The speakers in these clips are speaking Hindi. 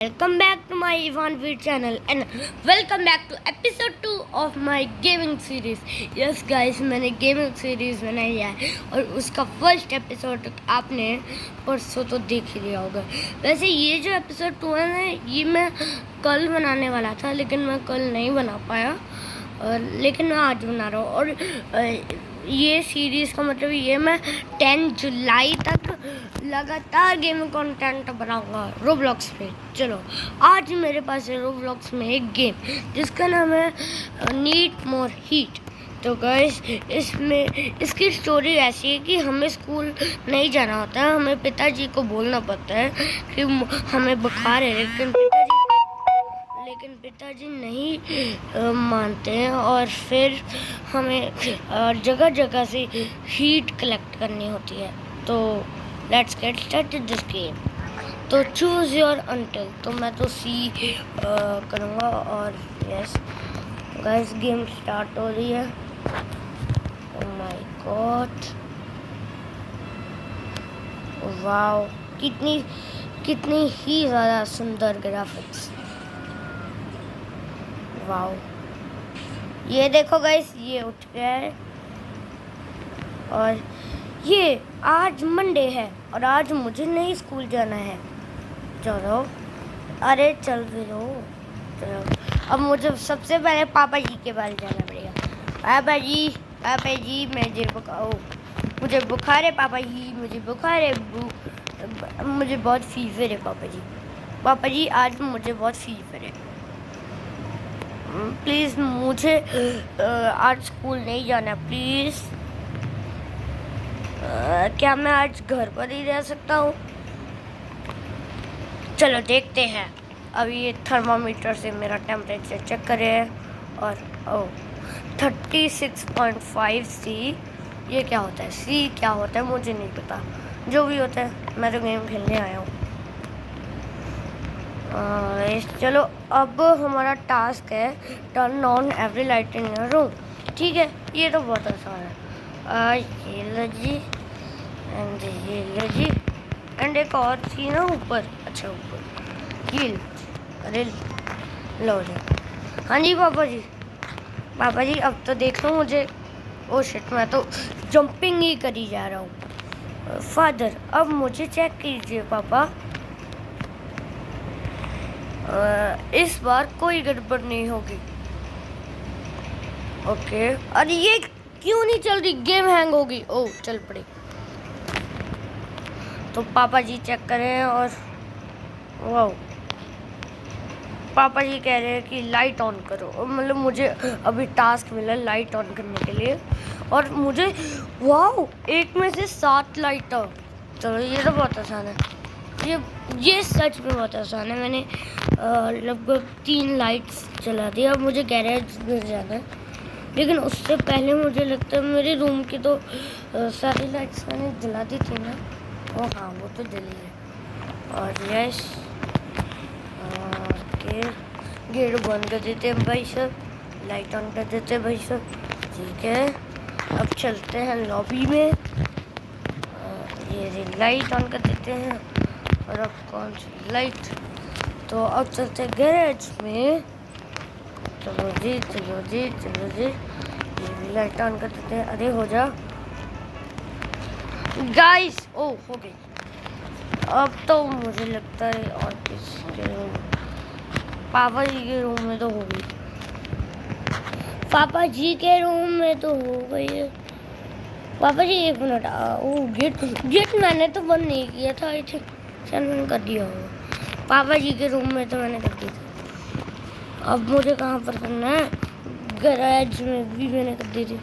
Welcome back to my Ivan V channel and welcome back to episode 2 of my gaming series. Yes guys, मैंने गेमिंग सीरीज बनाई है और उसका फर्स्ट एपिसोड आपने परसों तो देख ही लिया होगा। वैसे ये जो एपिसोड 2 है ना, ये मैं कल बनाने वाला था लेकिन मैं कल नहीं बना पाया, लेकिन मैं आज बना रहा हूँ। और ये सीरीज़ का मतलब ये मैं 10 जुलाई तक लगातार गेमिंग कंटेंट बनाऊंगा रोब्लॉक्स पे। चलो, आज मेरे पास है रोब्लॉक्स में एक गेम जिसका नाम है नीड मोर हीट। तो गाइस, इसमें इसकी स्टोरी ऐसी है कि हमें स्कूल नहीं जाना होता है, हमें पिताजी को बोलना पड़ता है कि हमें बुखार है, लेकिन पिताजी नहीं मानते हैं और फिर हमें जगह जगह से हीट कलेक्ट करनी होती है। तो let's get started this game. तो चूज़ योर अंटिल, तो मैं तो सी करूँगा और यस गाइस, गेम स्टार्ट हो रही है। ओह माय गॉड, वाओ, कितनी ही ज़्यादा सुंदर ग्राफिक्स। वाओ, ये देखो गाइस, ये उठ गया है और ये आज मंडे है और आज मुझे नहीं स्कूल जाना है। चलो, अरे चल फिरो, चलो अब मुझे सबसे पहले पापा जी के पास जाना पड़ेगा। पापा जी मुझे बुखार है पापा जी, मुझे बुखार है, मुझे बहुत फीवर है पापा जी आज मुझे बहुत फीवर है। प्लीज़ मुझे आज स्कूल नहीं जाना प्लीज़। क्या मैं आज घर पर ही रह सकता हूँ? चलो देखते हैं। अभी ये थर्मामीटर से मेरा टेम्परेचर चेक करें और 36.5 सी। ये क्या होता है? सी क्या होता है मुझे नहीं पता, जो भी होता है मैं तो गेम खेलने आया हूँ। चलो, अब हमारा टास्क है turn on every light in your room. ठीक है, ये तो बहुत आसान है। ये लो जी एंड ये लो जी एंड एक और थी ना ऊपर, अच्छा ऊपर ये, अरे लो जी। हाँ जी पापा जी अब तो देख लो मुझे। ओ शिट, मैं तो जंपिंग ही करी जा रहा हूँ। फादर, अब मुझे चेक कीजिए पापा, इस बार कोई गड़बड़ नहीं होगी। ओके, अरे ये क्यों नहीं चल रही? गेम हैंग होगी। ओह चल पड़ी। तो पापा जी चेक करें और वाह, पापा जी कह रहे हैं कि लाइट ऑन करो। मतलब मुझे अभी टास्क मिला लाइट ऑन करने के लिए और मुझे वाह 1 में से 7 लाइट। चलो, ये तो बहुत आसान है। ये सच में बहुत आसान है। मैंने लगभग 3 लाइट्स जला दी। अब मुझे गैरेज में जाना है, लेकिन उससे पहले मुझे लगता है मेरे रूम की तो सारी लाइट्स मैंने जला दी थी ना। ओ हाँ, वो तो जली है। और यस, गेट बंद कर देते हैं भाई साहब, लाइट ऑन कर देते हैं भाई साहब। ठीक है, अब चलते हैं लॉबी में। ये लाइट ऑन कर देते हैं और अब कौन सी लाइट? तो अब चलते गैरेज में। चलो जी ये भी लाइट ऑन कर देते हैं। अरे हो जा गाइस। ओ हो गई। अब तो मुझे लगता है और किसके रूम? पापा जी के रूम में तो हो गई। पापा जी के रूम में तो हो गई है। पापा जी 1 मिनट। गेट मैंने तो बंद नहीं किया था, आई थिंक चल मैंने कर दिया होगा। पापा जी के रूम में तो मैंने कर दिया था। अब मुझे कहाँ पर करना है? गैरेज में भी मैंने कर दी थी।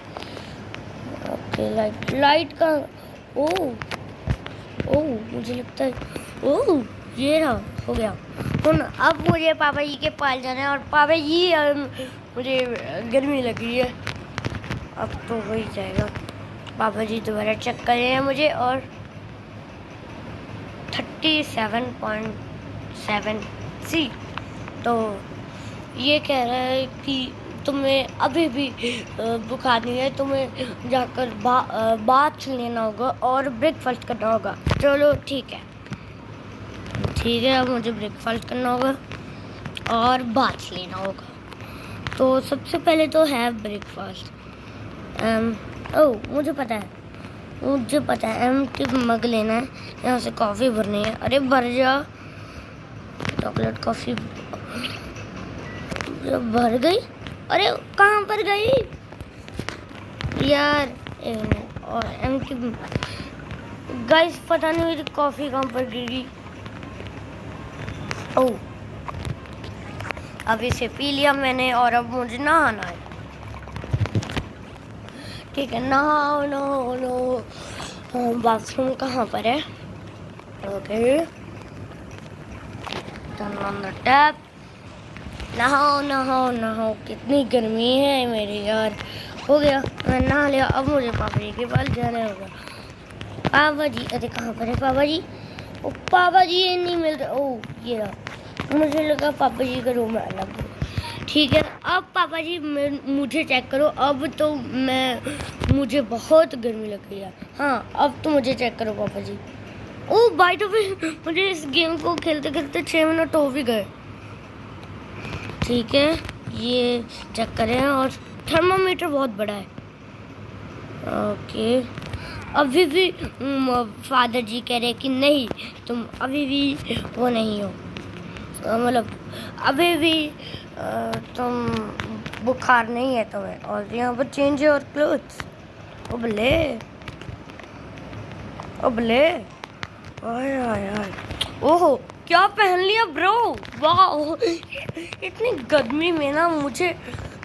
ओके, लाइट का ओह मुझे लगता है ये रहा, हो गया। अब मुझे पापा जी के पास जाना है और पापा जी मुझे गर्मी लग रही है। अब तो हो ही जाएगा। पापा जी दोबारा चेक कर रहे हैं मुझे और 37.7 सी। तो ये कह रहा है कि तुम्हें अभी भी बुखार नहीं है, तुम्हें जाकर बाथ लेना होगा और ब्रेकफास्ट करना होगा। चलो ठीक है। ठीक है, अब मुझे ब्रेकफास्ट करना होगा और बाथ लेना होगा। तो सबसे पहले तो है ब्रेकफास्ट। मुझे पता है एम्प्टी मग लेना है, यहाँ से कॉफ़ी भरनी है। अरे भर जा, चॉकलेट कॉफ़ी भर गई। अरे कहाँ पर गई यार? और एम्प्टी गाइस, पता नहीं मेरी कॉफ़ी कहाँ पर गिरी। ओह, अब इसे पी लिया मैंने और अब मुझे नहाना है। ठीक है, नहाओ। बाथरूम कहाँ पर है? Okay, turn on the tap. नहाओ। कितनी गर्मी है मेरी यार। हो गया, मैं नहा लिया। अब मुझे पापा जी के पास जाना होगा। पापा जी, अरे कहाँ पर है पापा जी? ओ पापा जी, ये नहीं मिल रहा। ओ ये रहा। मुझे लगा पापा जी का रूम अलग। ठीक है, अब पापा जी मुझे चेक करो। अब तो मुझे बहुत गर्मी लग रही है। हाँ, अब तो मुझे चेक करो पापा जी। ओ बाय द वे, मुझे इस गेम को खेलते खेलते 6 मिनट हो भी गए। ठीक है, ये चेक करें और थर्मामीटर बहुत बड़ा है। ओके, अभी भी फादर जी कह रहे कि नहीं, तुम अभी भी वो नहीं हो, मतलब अभी भी तुम बुखार नहीं है तुम्हें। और यहाँ पर चेंज योर क्लोथ्स। उबले यार, ओहो क्या पहन लिया ब्रो, वाह। इतनी गर्मी में ना मुझे,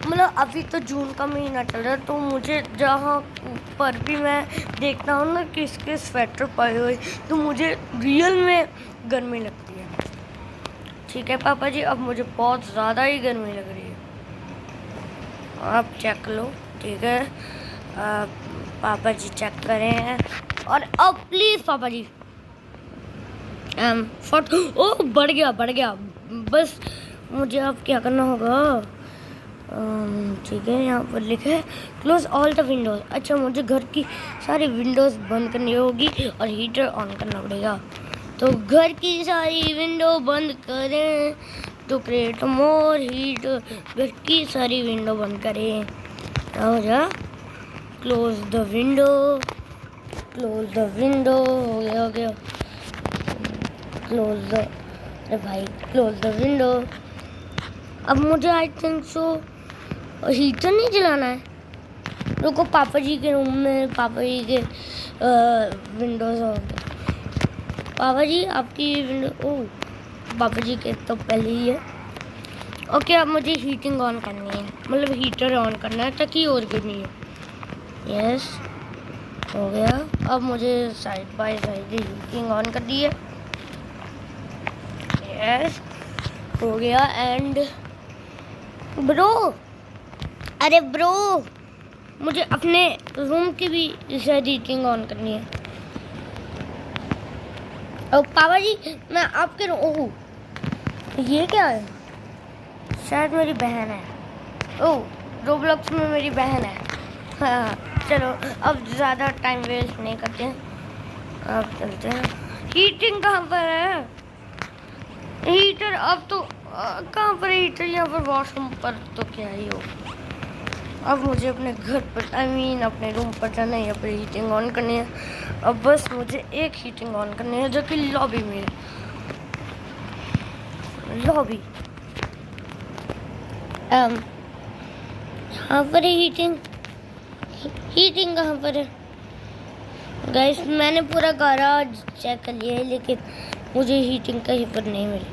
मतलब अभी तो जून का महीना चल रहा है, तो मुझे जहाँ पर भी मैं देखता हूँ ना किसके स्वेटर पाए हुए, तो मुझे रियल में गर्मी लगती है। ठीक है पापा जी, अब मुझे बहुत ज़्यादा ही गर्मी लग रही है, आप चेक लो। ठीक है, पापा जी चेक करें हैं। और अब प्लीज़ पापा जी, ओह बढ़ गया। बस मुझे अब क्या करना होगा? ठीक है, यहाँ पर लिखा है क्लोज ऑल द विंडोज। अच्छा, मुझे घर की सारी विंडोज बंद करनी होगी और हीटर ऑन करना पड़ेगा। तो घर की सारी विंडो बंद करें तो क्रिएट मोर हीट। घर की सारी विंडो बंद करें। हो जा, क्लोज द विंडो। हो गया। Close the window. अब मुझे आई थिंक सो हीटर नहीं जलाना है। रुको, पापा जी के रूम में पापा जी के विंडोज हो गए। पापा जी आपकी विंडो, ओह पापा जी के तो पहले ही है। ओके, अब मुझे हीटिंग ऑन करनी है, मतलब हीटर ऑन करना है ताकि और गर्मी हो। यस, हो गया। अब मुझे side by side heating on कर दी है। यस, हो गया। एंड ब्रो, अरे ब्रो, मुझे अपने रूम की भी शायद हीटिंग ऑन करनी है। ओ पापा जी, मैं आपके ओह ये क्या है? शायद मेरी बहन है। ओह, रोब्लॉक्स में मेरी बहन है। हाँ, चलो अब ज़्यादा टाइम वेस्ट नहीं करते हैं, अब चलते हैं। हीटिंग कहाँ पर है? हीटर अब तो कहाँ पर है हीटर? यहाँ पर वॉशरूम पर तो क्या ही हो। अब मुझे अपने घर पर अपने रूम पर जाना है, यहाँ पर हीटिंग ऑन करनी है। अब बस मुझे एक हीटिंग ऑन करनी है जो कि लॉबी में है। लॉबी यहाँ पर है हीटिंग कहाँ पर है? गाइस, मैंने पूरा गैराज चेक कर लिया है, लेकिन मुझे हीटिंग कहीं पर नहीं मिली।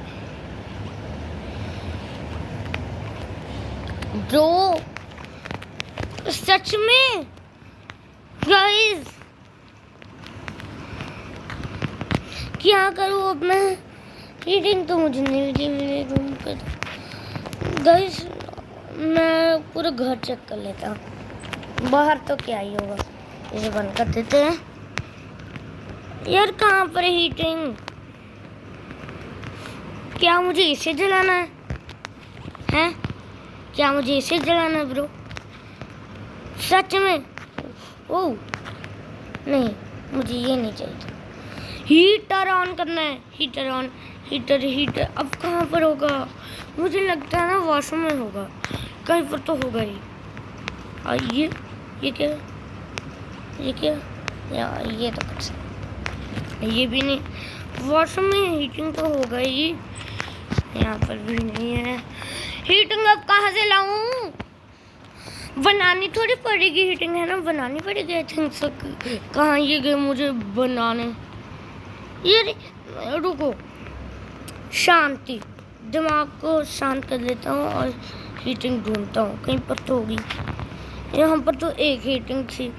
ब्रो, सच में गाइस, क्या करूँ अब मैं? हीटिंग तो मुझे नहीं मिली मेरे रूम पे। गाइस, मैं पूरा घर चेक कर लेता हूँ, बाहर तो क्या ही होगा। इसे बंद कर देते हैं। यार कहाँ पर है हीटिंग? क्या मुझे इसे जलाना है? हैं? क्या मुझे इसे जलाना है ब्रो? सच में? ओह नहीं, मुझे ये नहीं चाहिए। हीटर ऑन करना है, हीटर ऑन हीटर अब कहाँ पर होगा? मुझे लगता है ना वॉशरूम में होगा, कहीं पर तो होगा ही। और ये क्या, यार ये तो कुछ, ये भी नहीं। वॉशरूम में हीटिंग तो होगा ही, यहाँ पर भी नहीं है हीटिंग। अब कहाँ से लाऊं? बनानी थोड़ी पड़ेगी हीटिंग, है ना, बनानी पड़ेगी आई थिंक सो। कहाँ ये गए मुझे बनाने? ये रुको, शांति, दिमाग को शांत कर लेता हूँ और हीटिंग ढूंढता हूँ, कहीं पर तो होगी। यहाँ पर तो एक हीटिंग थी,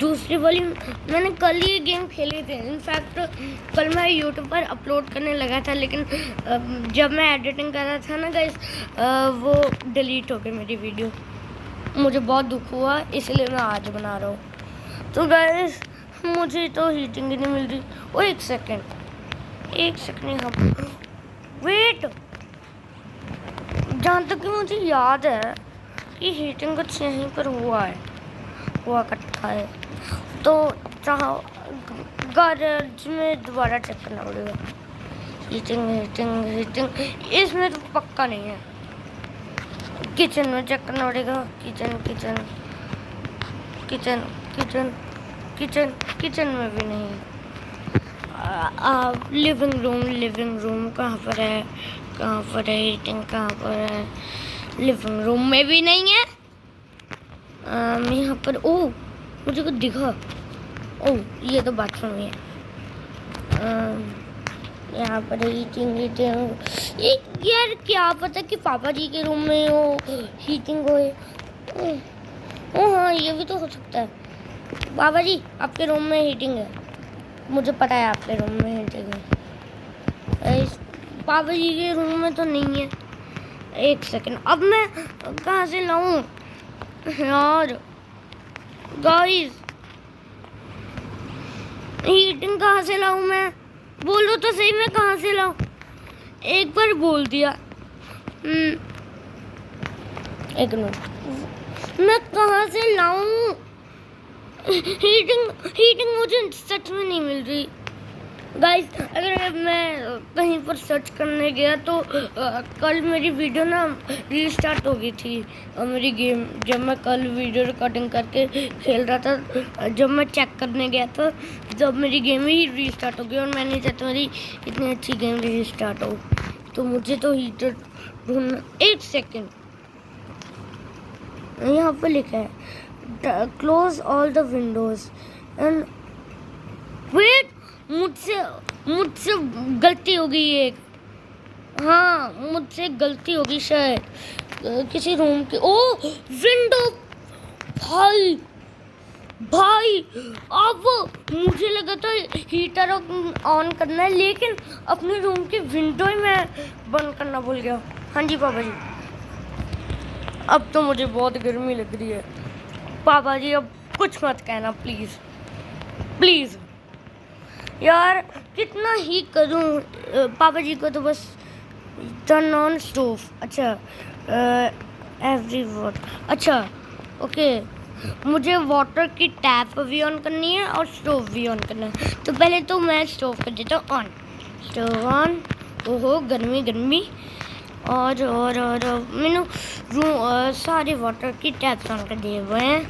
दूसरी वाली मैंने कल ये गेम खेले थे। इनफैक्ट कल मैं यूट्यूब पर अपलोड करने लगा था, लेकिन जब मैं एडिटिंग कर रहा था ना गाइस, वो डिलीट हो गई मेरी वीडियो। मुझे बहुत दुख हुआ, इसलिए मैं आज बना रहा हूँ। तो गाइस मुझे तो हीटिंग ही नहीं मिल रही। ओ एक सेकेंड यहाँ पर वेट, जहाँ तक कि मुझे याद है कि हीटिंग कुछ यहीं पर हुआ करता है, तो चाहो गैरेज में दोबारा चेक करना पड़ेगा। हीटिंग इसमें तो पक्का नहीं है। किचन में चेक करना पड़ेगा। किचन में भी नहीं। लिविंग रूम कहाँ पर है? हीटिंग कहाँ पर है? लिविंग रूम में भी नहीं है। यहाँ पर मुझे कुछ दिखा। ये तो बाथरूम है। यहाँ पर हीटिंग यार क्या पता कि पापा जी के रूम में हो हीटिंग होए। हाँ ये भी तो हो सकता है। पापा जी आपके रूम में हीटिंग है, मुझे पता है आपके रूम में हीटिंग है। पापा जी के रूम में तो नहीं है। एक सेकंड, अब मैं कहाँ से लाऊं यार? गाइस हीटिंग कहाँ से लाऊं मैं? बोलो तो सही, मैं कहाँ से लाऊं? एक बार बोल दिया। एक मिनट, मैं कहाँ से लाऊं? हीटिंग मुझे सच में नहीं मिल रही गाइस। अगर मैं कहीं पर सर्च करने गया तो कल मेरी वीडियो ना रीस्टार्ट हो गई थी। मेरी गेम, जब मैं कल वीडियो रिकॉर्डिंग करके खेल रहा था, जब मैं चेक करने गया था, जब मेरी गेम ही रीस्टार्ट हो गई। और मैं नहीं चाहता मेरी इतनी अच्छी गेम रीस्टार्ट हो। तो मुझे तो हीटर ढूंढना। एक सेकेंड, यहाँ पर लिखा है close all the windows and wait. मुझसे गलती हो गई एक। हाँ मुझसे गलती होगी शायद किसी रूम की। विंडो। भाई अब मुझे लगा था हीटर ऑन करना है, लेकिन अपने रूम की विंडो ही मैं बंद करना भूल गया। हाँ जी पापा जी, अब तो मुझे बहुत गर्मी लग रही है। पापा जी अब कुछ मत कहना प्लीज़ यार, कितना ही करूं। पापा जी को तो बस टर्न ऑन स्टोव। अच्छा एवरी वाटर। अच्छा ओके, मुझे वाटर की टैप भी ऑन करनी है और स्टोव भी ऑन करना है। तो पहले तो मैं स्टोव कर देता हूँ ऑन। Stove on. ओहो गर्मी। और मैंने सारे वाटर की टैप्स ऑन कर दिए हुए हैं।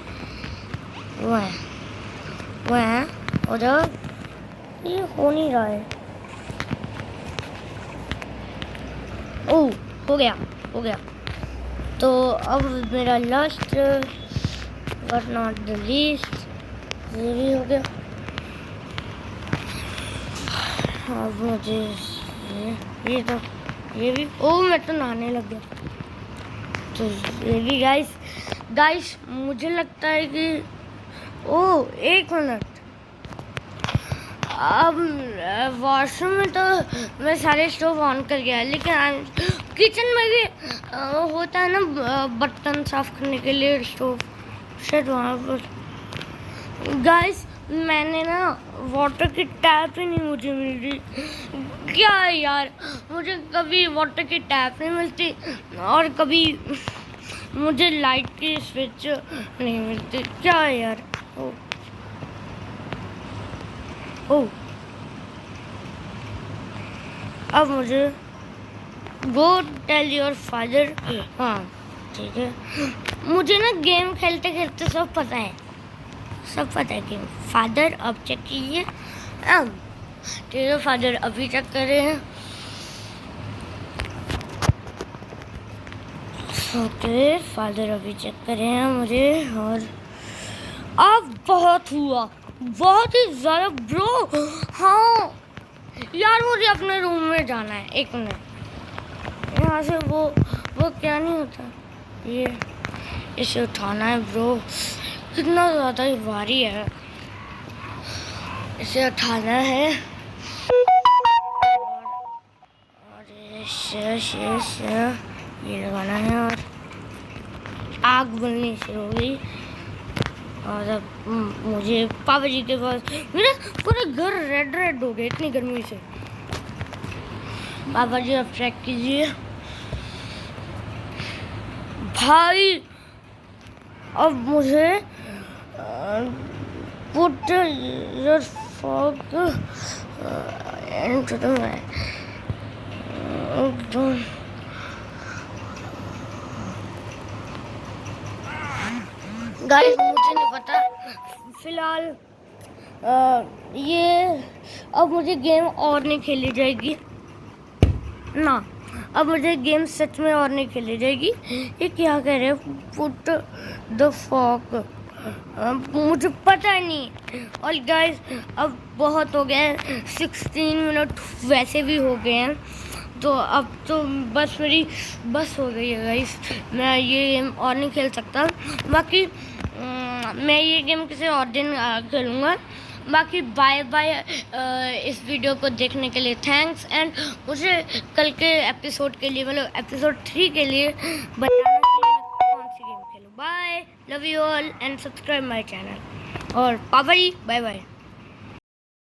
और ये हो नहीं रहा है। हो गया। तो अब मेरा last but not the least, ये भी हो गया। अब मुझे ये भी मैं तो नहाने लग गया। तो ये भी गाइस मुझे लगता है कि एक मिनट। अब वॉशरूम में तो मैं सारे स्टोव ऑन कर गया, लेकिन किचन में भी होता है ना बर्तन साफ करने के लिए स्टोव, शायद वहाँ पर। गाइस मैंने ना वाटर की टैप ही नहीं मुझे मिल रही। क्या है यार, मुझे कभी वाटर की टैप नहीं मिलती और कभी मुझे लाइट की स्विच नहीं मिलती। क्या है यार? अब मुझे गो टेल योर फादर। हाँ ठीक है, मुझे ना गेम खेलते खेलते सब पता है, गेम। फादर अब चेक कीजिए। अब ठीक है, फादर अभी चेक कर रहे हैं। ओके, फादर अभी चेक कर रहे हैं मुझे। और अब बहुत हुआ, बहुत ही ज़्यादा ब्रो। हाँ यार, मुझे अपने रूम में जाना है। एक मिनट, यहाँ से वो क्या नहीं होता, ये इसे उठाना है ब्रो। कितना ज़्यादा ही भारी है, इसे उठाना है। और ये लगाना है। और आग बननी शुरू हो गई। और अब मुझे पापा जी के पास, मेरा पूरा घर रेड रेड हो गया इतनी गर्मी से। पापा जी अब चेक कीजिए भाई। अब मुझे put your fog into the guys, मुझे नहीं पता फिलहाल ये अब मुझे गेम और नहीं खेली जाएगी ना। अब मुझे गेम सच में और नहीं खेली जाएगी। ये क्या कह रहे हैं, पुट द फॉक, मुझे पता नहीं। और गाइस अब बहुत हो गया है, 16 मिनट वैसे भी हो गए हैं, तो अब तो बस मेरी बस हो गई है गाइस। मैं ये गेम और नहीं खेल सकता। बाकी मैं ये गेम किसी और दिन खेलूँगा। बाकी बाय बाय। इस वीडियो को देखने के लिए थैंक्स। एंड मुझे कल के एपिसोड के लिए, मतलब एपिसोड 3 के लिए बताना कि मैं कौन सी गेम खेलूँ। Bye, love you all and subscribe my channel. और पापा जी बाय बाय।